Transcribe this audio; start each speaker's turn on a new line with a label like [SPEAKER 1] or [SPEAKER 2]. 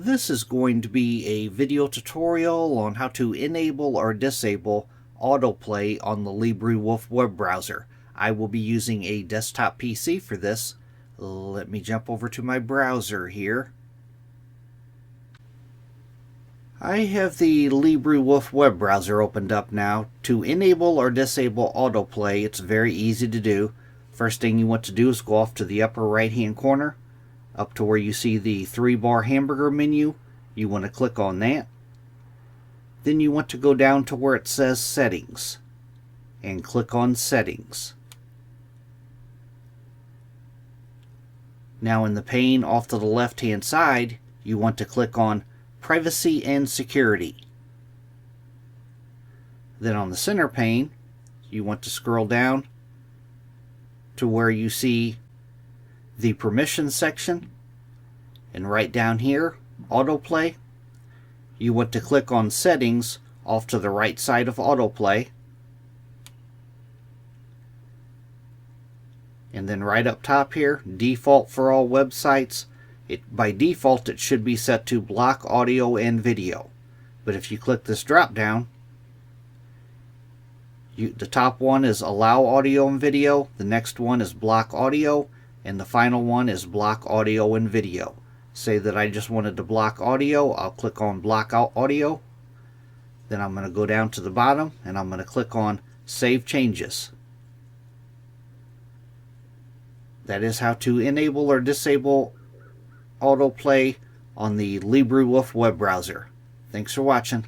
[SPEAKER 1] This is going to be a video tutorial on how to enable or disable autoplay on the LibreWolf web browser. I will be using a desktop PC for this. Let me jump over to my browser here. I have the LibreWolf web browser opened up now. To enable or disable autoplay, it's very easy to do. First thing you want to do is go off to the upper right hand corner, up to where you see the 3-bar hamburger menu. You want to click on that. Then you want to go down to where it says Settings and click on Settings. Now in the pane off to the left hand side, you want to click on Privacy and Security. Then on the center pane, you want to scroll down to where you see the Permissions section, and right down here, Autoplay. You want to click on Settings off to the right side of Autoplay, and then right up top here, Default for all websites. By default it should be set to block audio and video, but if you click this drop down, the top one is allow audio and video, the next one is block audio, and the final one is block audio and video. Say that I just wanted to block audio, I'll click on block out audio. Then I'm going to go down to the bottom and I'm going to click on Save Changes. That is how to enable or disable autoplay on the LibreWolf web browser. Thanks for watching.